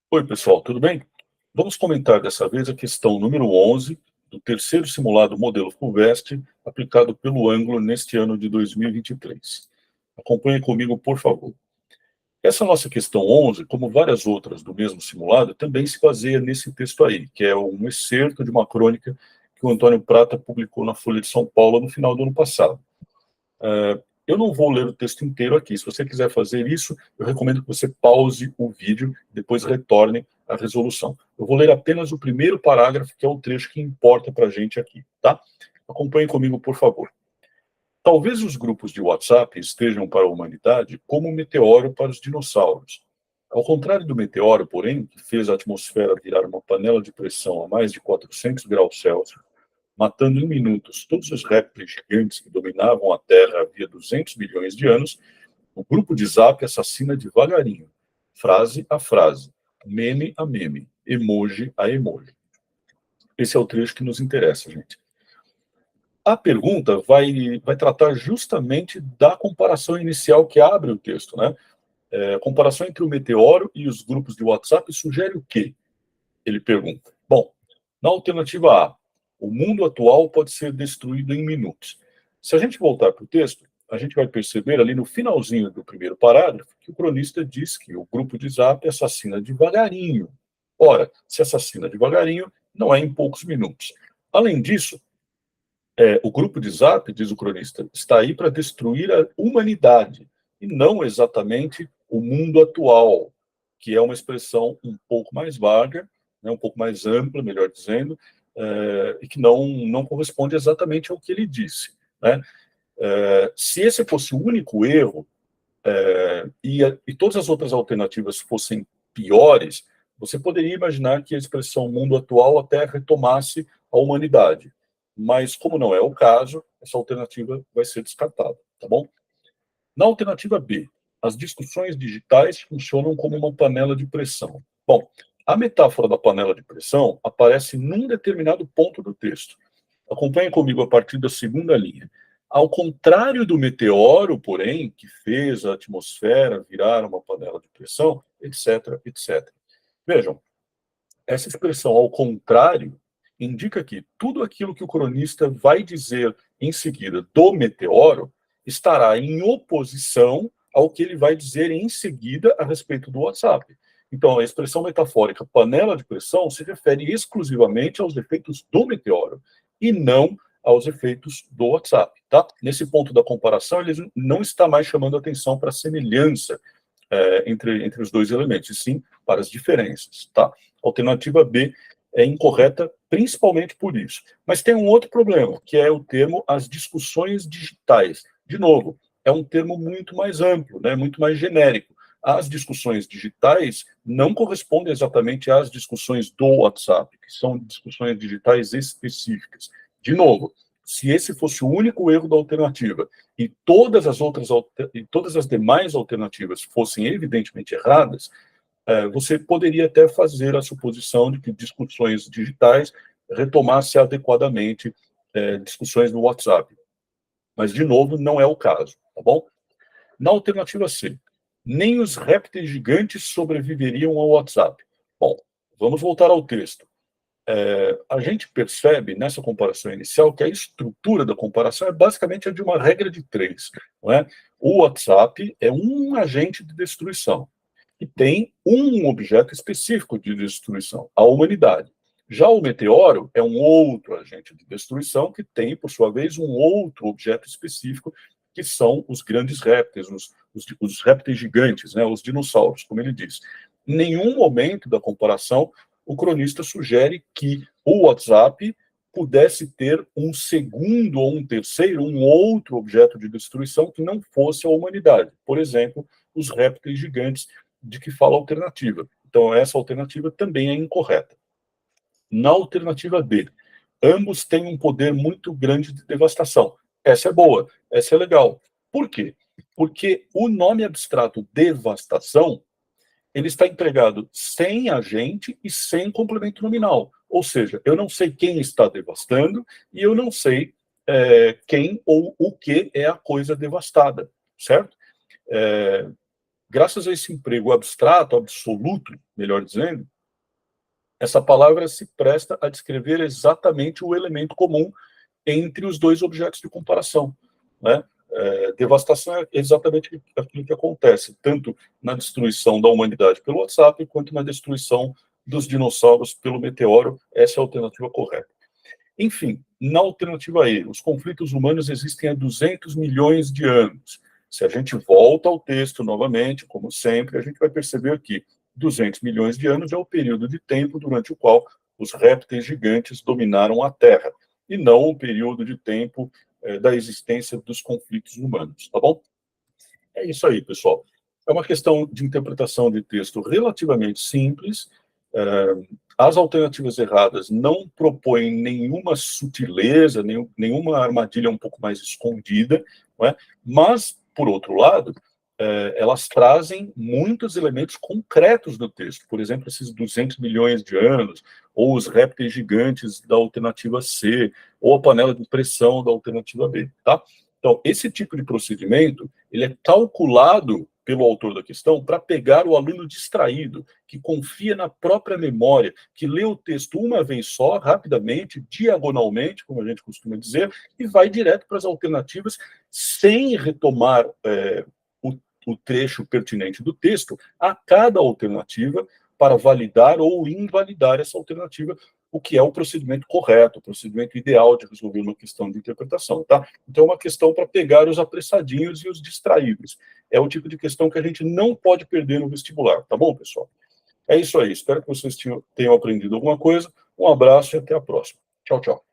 Oi, pessoal, tudo bem? Vamos comentar dessa vez a questão número 11 do terceiro simulado modelo FUVEST aplicado pelo Ângulo neste ano de 2023. Acompanhe comigo, por favor. Essa nossa questão 11, como várias outras do mesmo simulado, também se baseia nesse texto aí, que é um excerto de uma crônica que o Antônio Prata publicou na Folha de São Paulo no final do ano passado. Eu não vou ler o texto inteiro aqui. Se você quiser fazer isso, eu recomendo que você pause o vídeo e depois retorne à resolução. Eu vou ler apenas o primeiro parágrafo, que é o trecho que importa para a gente aqui, tá? Acompanhe comigo, por favor. Talvez os grupos de WhatsApp estejam para a humanidade como um meteoro para os dinossauros. Ao contrário do meteoro, porém, que fez a atmosfera virar uma panela de pressão a mais de 400 graus Celsius, matando em minutos todos os répteis gigantes que dominavam a Terra havia 200 milhões de anos, o grupo de Zap assassina devagarinho, frase a frase, meme a meme, emoji a emoji. Esse é o trecho que nos interessa, gente. A pergunta vai tratar justamente da comparação inicial que abre o texto, né? A comparação entre o meteoro e os grupos de WhatsApp sugere o quê? Ele pergunta. Bom, na alternativa A, o mundo atual pode ser destruído em minutos. Se a gente voltar para o texto, a gente vai perceber ali no finalzinho do primeiro parágrafo que o cronista diz que o grupo de Zap assassina devagarinho. Ora, se assassina devagarinho, não é em poucos minutos. Além disso, o grupo de Zap, diz o cronista, está aí para destruir a humanidade e não exatamente o mundo atual, que é uma expressão um pouco mais vaga, né, um pouco mais ampla, melhor dizendo, e que não corresponde exatamente ao que ele disse, né? Se esse fosse o único erro, e todas as outras alternativas fossem piores, você poderia imaginar que a expressão mundo atual até retomasse a humanidade. Mas, como não é o caso, essa alternativa vai ser descartada, tá bom? Na alternativa B, as discussões digitais funcionam como uma panela de pressão. Bom, a metáfora da panela de pressão aparece num determinado ponto do texto. Acompanhe comigo a partir da segunda linha. Ao contrário do meteoro, porém, que fez a atmosfera virar uma panela de pressão, etc, etc. Vejam, essa expressão ao contrário indica que tudo aquilo que o cronista vai dizer em seguida do meteoro estará em oposição ao que ele vai dizer em seguida a respeito do WhatsApp. Então, a expressão metafórica panela de pressão se refere exclusivamente aos efeitos do meteoro e não aos efeitos do WhatsApp, tá? Nesse ponto da comparação, ele não está mais chamando atenção para a semelhança entre os dois elementos, e sim para as diferenças, tá? A alternativa B é incorreta principalmente por isso. Mas tem um outro problema, que é o termo as discussões digitais. De novo, é um termo muito mais amplo, né, muito mais genérico. As discussões digitais não correspondem exatamente às discussões do WhatsApp, que são discussões digitais específicas. De novo, se esse fosse o único erro da alternativa e todas as demais alternativas fossem evidentemente erradas, você poderia até fazer a suposição de que discussões digitais retomasse adequadamente discussões no WhatsApp. Mas, de novo, não é o caso, tá bom? Na alternativa C, nem os répteis gigantes sobreviveriam ao WhatsApp. Bom, vamos voltar ao texto. A gente percebe nessa comparação inicial que a estrutura da comparação é basicamente a de uma regra de três. Não é? O WhatsApp é um agente de destruição e tem um objeto específico de destruição, a humanidade. Já o meteoro é um outro agente de destruição que tem, por sua vez, um outro objeto específico, que são os grandes répteis, os répteis gigantes, né, os dinossauros, como ele diz. Em nenhum momento da comparação, o cronista sugere que o WhatsApp pudesse ter um segundo ou um terceiro, um outro objeto de destruição que não fosse a humanidade. Por exemplo, os répteis gigantes de que fala a alternativa. Então, essa alternativa também é incorreta. Na alternativa D, ambos têm um poder muito grande de devastação. Essa é boa, essa é legal. Por quê? Porque o nome abstrato devastação ele está empregado sem agente e sem complemento nominal. Ou seja, eu não sei quem está devastando e eu não sei quem ou o que é a coisa devastada, certo? graças a esse emprego abstrato, absoluto, melhor dizendo, essa palavra se presta a descrever exatamente o elemento comum entre os dois objetos de comparação, né? Devastação é exatamente aquilo que acontece, tanto na destruição da humanidade pelo WhatsApp, quanto na destruição dos dinossauros pelo meteoro. Essa é a alternativa correta. Enfim, na alternativa E, os conflitos humanos existem há 200 milhões de anos. Se a gente volta ao texto novamente, como sempre, a gente vai perceber que 200 milhões de anos é o período de tempo durante o qual os répteis gigantes dominaram a Terra, e não o período de tempo da existência dos conflitos humanos, tá bom? É isso aí, pessoal. É uma questão de interpretação de texto relativamente simples. As alternativas erradas não propõem nenhuma sutileza, nenhuma armadilha um pouco mais escondida, não é? Mas, por outro lado, elas trazem muitos elementos concretos do texto. Por exemplo, esses 200 milhões de anos, ou os répteis gigantes da alternativa C, ou a panela de pressão da alternativa B, tá? Então, esse tipo de procedimento, ele é calculado pelo autor da questão para pegar o aluno distraído, que confia na própria memória, que lê o texto uma vez só, rapidamente, diagonalmente, como a gente costuma dizer, e vai direto para as alternativas, sem retomar o trecho pertinente do texto a cada alternativa para validar ou invalidar essa alternativa, o que é o procedimento correto, o procedimento ideal de resolver uma questão de interpretação, tá? Então, é uma questão para pegar os apressadinhos e os distraídos. É o tipo de questão que a gente não pode perder no vestibular, tá bom, pessoal? É isso aí. Espero que vocês tenham aprendido alguma coisa. Um abraço e até a próxima. Tchau, tchau.